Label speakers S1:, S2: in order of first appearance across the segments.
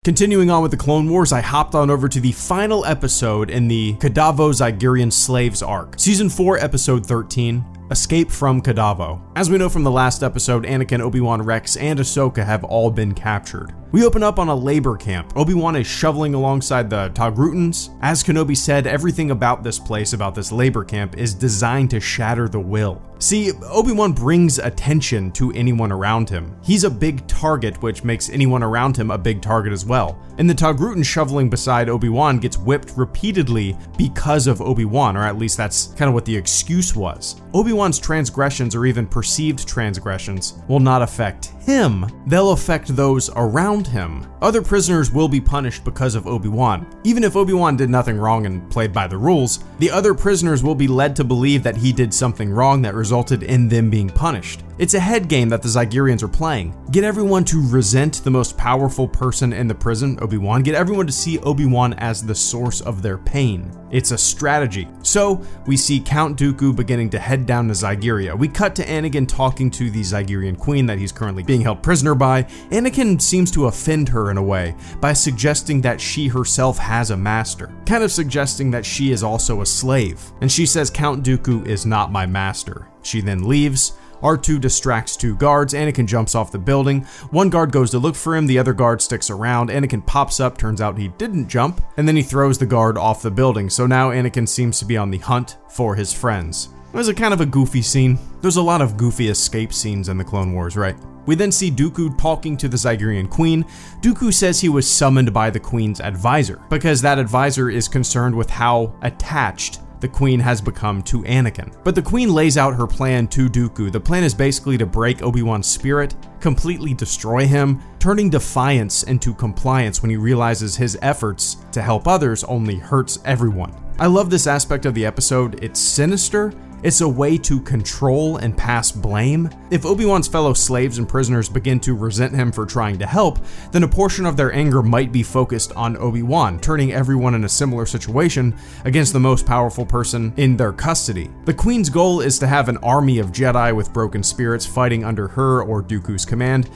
S1: Continuing on with the Clone Wars, I hopped on over to the final episode in the Kadavo Zygerrian Slaves arc. Season 4, episode 13. Escape from Kadavo. As we know from the last episode, Anakin, Obi-Wan, Rex, and Ahsoka have all been captured. We open up on a labor camp. Obi-Wan is shoveling alongside the Togrutans. As Kenobi said, everything about this place, about this labor camp, is designed to shatter the will. See, Obi-Wan brings attention to anyone around him. He's a big target, which makes anyone around him a big target as well. And the Togrutan shoveling beside Obi-Wan gets whipped repeatedly because of Obi-Wan, or at least that's kind of what the excuse was. Obi-Wan's transgressions, or even perceived transgressions, will not affect him. They'll affect those around him. Other prisoners will be punished because of Obi-Wan. Even if Obi-Wan did nothing wrong and played by the rules, the other prisoners will be led to believe that he did something wrong that resulted in them being punished. It's a head game that the Zygerrians are playing. Get everyone to resent the most powerful person in the prison, Obi-Wan. Get everyone to see Obi-Wan as the source of their pain. It's a strategy. So, we see Count Dooku beginning to head down to Zygerria. We cut to Anakin talking to the Zygerrian queen that he's currently being held prisoner by. Anakin seems to offend her in a way by suggesting that she herself has a master, kind of suggesting that she is also a slave. And she says, "Count Dooku is not my master." She then leaves. R2 distracts two guards. Anakin jumps off the building. One guard goes to look for him, the other guard sticks around. Anakin pops up, turns out he didn't jump, and then he throws the guard off the building. So now Anakin seems to be on the hunt for his friends. It was a kind of a goofy scene. There's a lot of goofy escape scenes in the Clone Wars, right? We then see Dooku talking to the Zygerrian queen. Dooku says he was summoned by the queen's advisor, because that advisor is concerned with how attached the queen has become to Anakin. But the queen lays out her plan to Dooku. The plan is basically to break Obi-Wan's spirit, completely destroy him, turning defiance into compliance when he realizes his efforts to help others only hurts everyone. I love this aspect of the episode. It's sinister. It's a way to control and pass blame. If Obi-Wan's fellow slaves and prisoners begin to resent him for trying to help, then a portion of their anger might be focused on Obi-Wan, turning everyone in a similar situation against the most powerful person in their custody. The Queen's goal is to have an army of Jedi with broken spirits fighting under her or Dooku's command.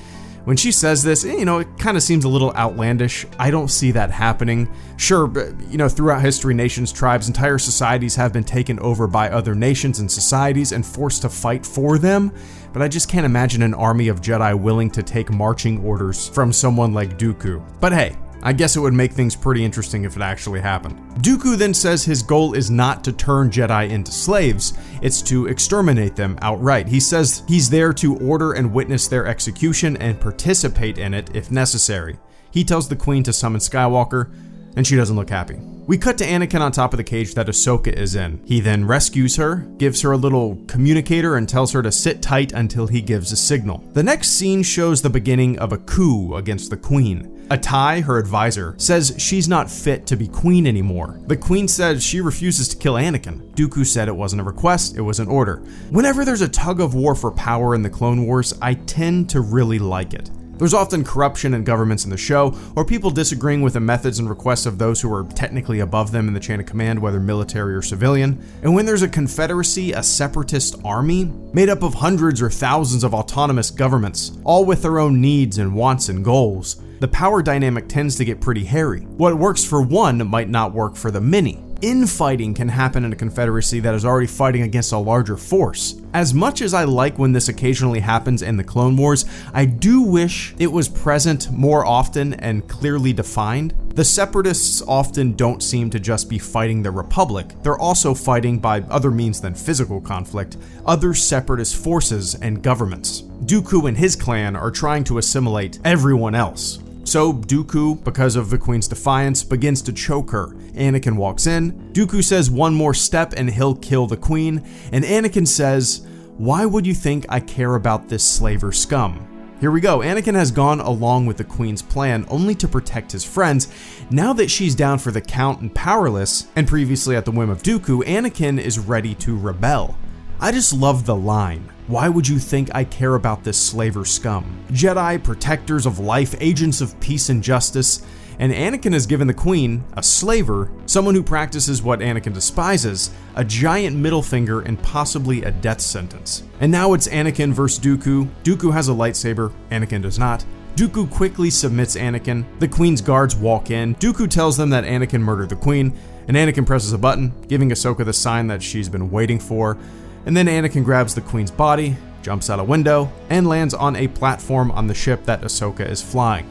S1: When she says this, it kind of seems a little outlandish. I don't see that happening. Sure, throughout history, nations, tribes, entire societies have been taken over by other nations and societies and forced to fight for them, but I just can't imagine an army of Jedi willing to take marching orders from someone like Dooku. But hey, I guess it would make things pretty interesting if it actually happened. Dooku then says his goal is not to turn Jedi into slaves, it's to exterminate them outright. He says he's there to order and witness their execution and participate in it if necessary. He tells the queen to summon Skywalker, and she doesn't look happy. We cut to Anakin on top of the cage that Ahsoka is in. He then rescues her, gives her a little communicator, and tells her to sit tight until he gives a signal. The next scene shows the beginning of a coup against the queen. Atai, her advisor, says she's not fit to be queen anymore. The queen says she refuses to kill Anakin. Dooku said it wasn't a request, it was an order. Whenever there's a tug of war for power in the Clone Wars, I tend to really like it. There's often corruption in governments in the show, or people disagreeing with the methods and requests of those who are technically above them in the chain of command, whether military or civilian. And when there's a confederacy, a separatist army, made up of hundreds or thousands of autonomous governments, all with their own needs and wants and goals, the power dynamic tends to get pretty hairy. What works for one might not work for the many. Infighting can happen in a confederacy that is already fighting against a larger force. As much as I like when this occasionally happens in the Clone Wars, I do wish it was present more often and clearly defined. The separatists often don't seem to just be fighting the Republic, they're also fighting by other means than physical conflict, other separatist forces and governments. Dooku and his clan are trying to assimilate everyone else. So Dooku, because of the queen's defiance, begins to choke her. Anakin walks in. Dooku says one more step and he'll kill the queen. And Anakin says, "Why would you think I care about this slaver scum?" Here we go. Anakin has gone along with the queen's plan only to protect his friends. Now that she's down for the count and powerless, and previously at the whim of Dooku, Anakin is ready to rebel. I just love the line. Why would you think I care about this slaver scum? Jedi, protectors of life, agents of peace and justice, and Anakin has given the queen, a slaver, someone who practices what Anakin despises, a giant middle finger and possibly a death sentence. And now it's Anakin versus Dooku. Dooku has a lightsaber, Anakin does not. Dooku quickly submits Anakin. The Queen's guards walk in. Dooku tells them that Anakin murdered the Queen, and Anakin presses a button, giving Ahsoka the sign that she's been waiting for. And then Anakin grabs the Queen's body, jumps out a window, and lands on a platform on the ship that Ahsoka is flying.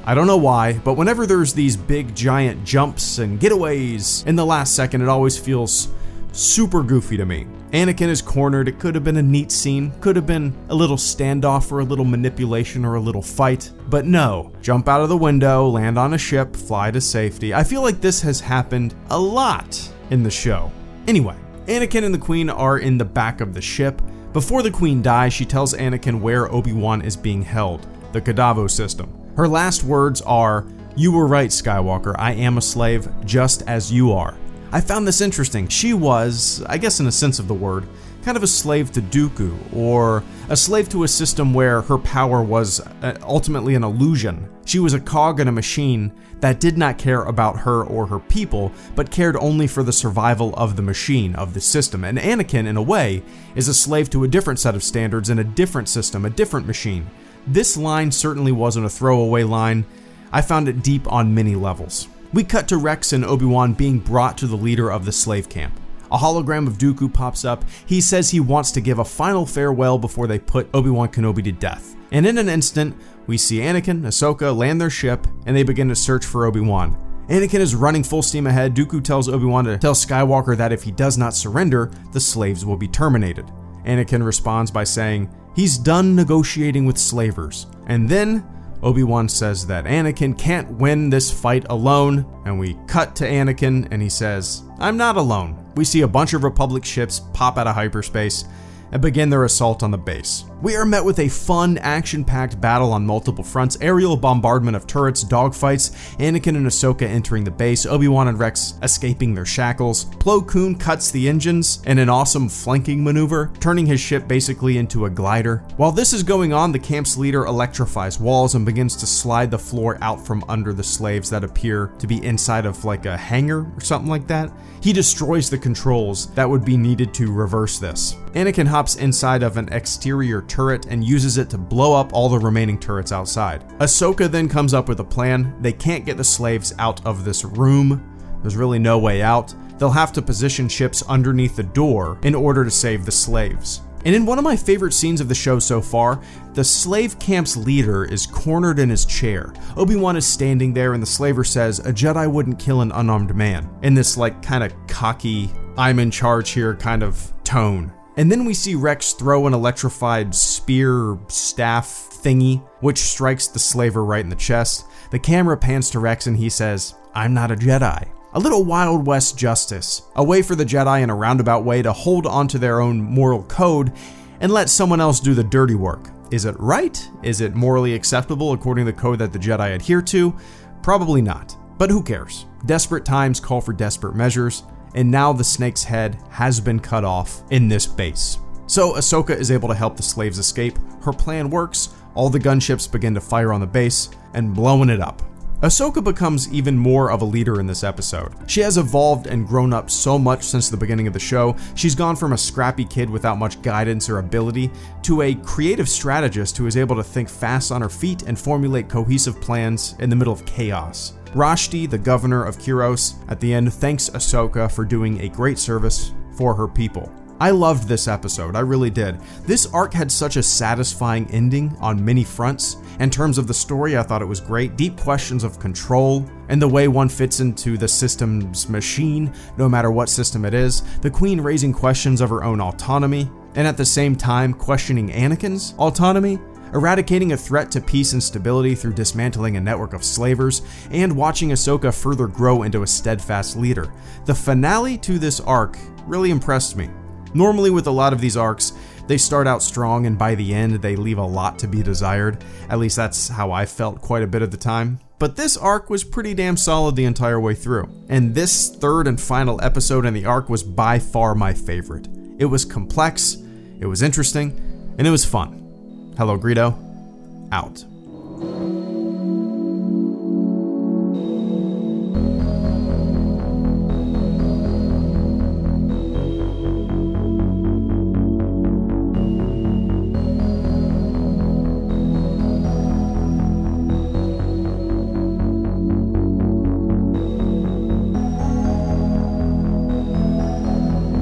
S1: I don't know why, but whenever there's these big giant jumps and getaways in the last second, it always feels super goofy to me. Anakin is cornered. It could have been a neat scene, could have been a little standoff or a little manipulation or a little fight, but no. Jump out of the window, land on a ship, fly to safety. I feel like this has happened a lot in the show. Anyway, Anakin and the Queen are in the back of the ship. Before the Queen dies, she tells Anakin where Obi-Wan is being held, the Kadavo system. Her last words are, "You were right, Skywalker, I am a slave, just as you are." I found this interesting. She was, I guess in a sense of the word, kind of a slave to Dooku, or a slave to a system where her power was ultimately an illusion. She was a cog in a machine that did not care about her or her people, but cared only for the survival of the machine, of the system. And Anakin, in a way, is a slave to a different set of standards in a different system, a different machine. This line certainly wasn't a throwaway line. I found it deep on many levels. We cut to Rex and Obi-Wan being brought to the leader of the slave camp. A hologram of Dooku pops up. He says he wants to give a final farewell before they put Obi-Wan Kenobi to death. And in an instant, we see Anakin, Ahsoka land their ship, and they begin to search for Obi-Wan. Anakin is running full steam ahead. Dooku tells Obi-Wan to tell Skywalker that if he does not surrender, the slaves will be terminated. Anakin responds by saying, he's done negotiating with slavers. And then Obi-Wan says that Anakin can't win this fight alone, and we cut to Anakin and he says, I'm not alone. We see a bunch of Republic ships pop out of hyperspace and begin their assault on the base. We are met with a fun, action-packed battle on multiple fronts, aerial bombardment of turrets, dogfights, Anakin and Ahsoka entering the base, Obi-Wan and Rex escaping their shackles. Plo Koon cuts the engines in an awesome flanking maneuver, turning his ship basically into a glider. While this is going on, the camp's leader electrifies walls and begins to slide the floor out from under the slaves that appear to be inside of like a hangar or something like that. He destroys the controls that would be needed to reverse this. Anakin hops inside of an exterior turret and uses it to blow up all the remaining turrets outside. Ahsoka then comes up with a plan. They can't get the slaves out of this room. There's really no way out. They'll have to position ships underneath the door in order to save the slaves. And in one of my favorite scenes of the show so far, the slave camp's leader is cornered in his chair. Obi-Wan is standing there and the slaver says, a Jedi wouldn't kill an unarmed man, in this like kind of cocky, I'm in charge here kind of tone. And then we see Rex throw an electrified spear staff thingy, which strikes the slaver right in the chest. The camera pans to Rex and he says, I'm not a Jedi. A little Wild West justice, a way for the Jedi in a roundabout way to hold onto their own moral code and let someone else do the dirty work. Is it right? Is it morally acceptable according to the code that the Jedi adhere to? Probably not, but who cares? Desperate times call for desperate measures, and now the snake's head has been cut off in this base. So Ahsoka is able to help the slaves escape. Her plan works, all the gunships begin to fire on the base and blowing it up. Ahsoka becomes even more of a leader in this episode. She has evolved and grown up so much since the beginning of the show. She's gone from a scrappy kid without much guidance or ability to a creative strategist who is able to think fast on her feet and formulate cohesive plans in the middle of chaos. Rashti, the governor of Kyros, at the end thanks Ahsoka for doing a great service for her people. I loved this episode, I really did. This arc had such a satisfying ending on many fronts. In terms of the story, I thought it was great. Deep questions of control and the way one fits into the system's machine, no matter what system it is. The Queen raising questions of her own autonomy, and at the same time questioning Anakin's autonomy. Eradicating a threat to peace and stability through dismantling a network of slavers, and watching Ahsoka further grow into a steadfast leader. The finale to this arc really impressed me. Normally with a lot of these arcs, they start out strong and by the end they leave a lot to be desired. At least that's how I felt quite a bit of the time. But this arc was pretty damn solid the entire way through. And this third and final episode in the arc was by far my favorite. It was complex, it was interesting, and it was fun. HelloGreedo, out.